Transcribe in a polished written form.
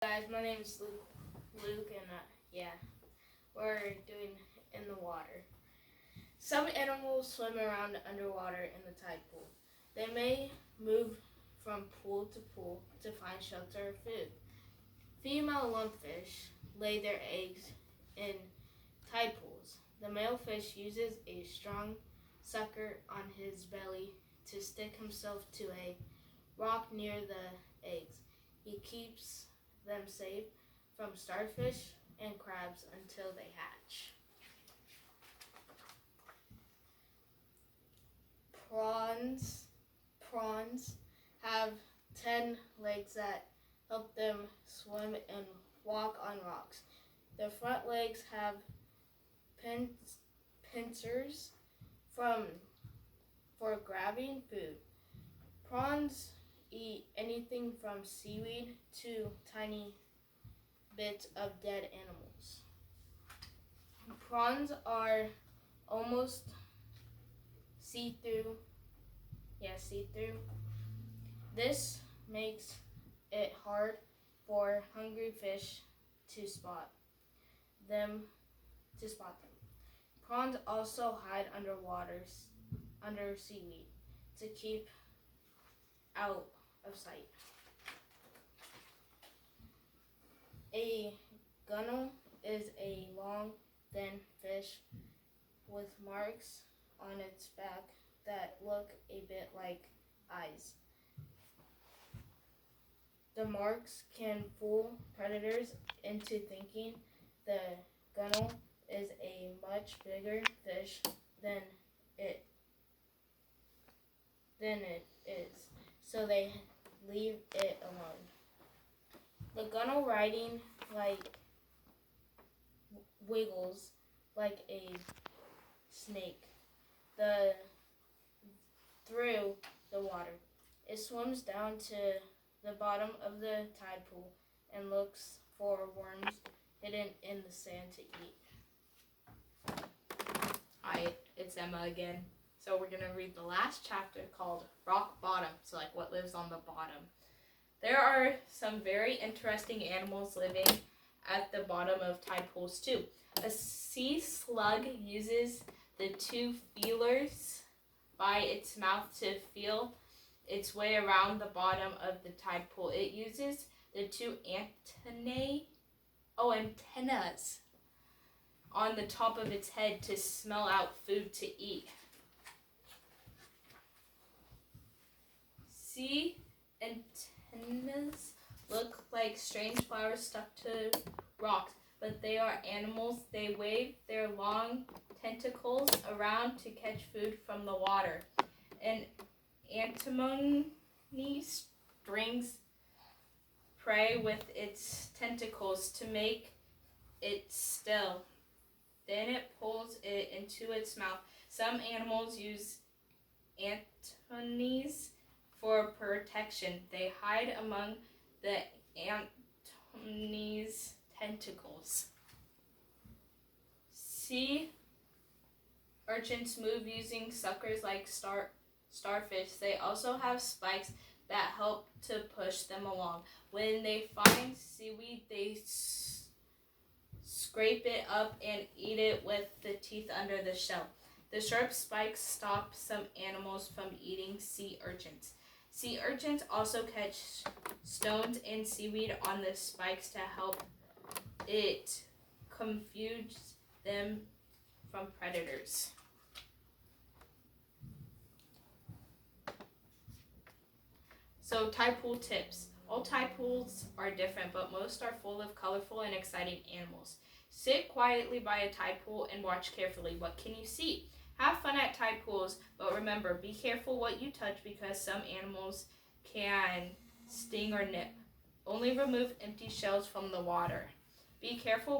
Guys, my name is Luke, and we're doing in the water. Some animals swim around underwater in the tide pool. They may move from pool to pool to find shelter or food. Female lumpfish lay their eggs in tide pools. The male fish uses a strong sucker on his belly to stick himself to a rock near the eggs. He keeps them safe from starfish and crabs until they hatch. Prawns have 10 legs that help them swim and walk on rocks. Their front legs have pincers for grabbing food. Prawns eat anything from seaweed to tiny bits of dead animals. Prawns are almost see-through. This makes it hard for hungry fish to spot them. Prawns also hide under seaweed to keep out of sight. A gunnel is a long, thin fish with marks on its back that look a bit like eyes. The marks can fool predators into thinking the gunnel is a much bigger fish than it is, so they leave it alone. The gunnel riding wiggles like a snake through the water. It swims down to the bottom of the tide pool and looks for worms hidden in the sand to eat. Hi, it's Emma again. So we're going to read the last chapter called Rock Bottom, so like what lives on the bottom. There are some very interesting animals living at the bottom of tide pools too. A sea slug uses the two feelers by its mouth to feel its way around the bottom of the tide pool. It uses the two antennas on the top of its head to smell out food to eat. Sea antennas look like strange flowers stuck to rocks, but they are animals. They wave their long tentacles around to catch food from the water. An anemone strings prey with its tentacles to make it still. Then it pulls it into its mouth. Some animals use antennae for protection. They hide among the antennae's tentacles. Sea urchins move using suckers like starfish. They also have spikes that help to push them along. When they find seaweed, they scrape it up and eat it with the teeth under the shell. The sharp spikes stop some animals from eating sea urchins. Sea urchins also catch stones and seaweed on the spikes to help it confuse them from predators. So tide pool tips. All tide pools are different, but most are full of colorful and exciting animals. Sit quietly by a tide pool and watch carefully. What can you see? Have fun at tide pools, but remember, be careful what you touch because some animals can sting or nip. Only remove empty shells from the water. Be careful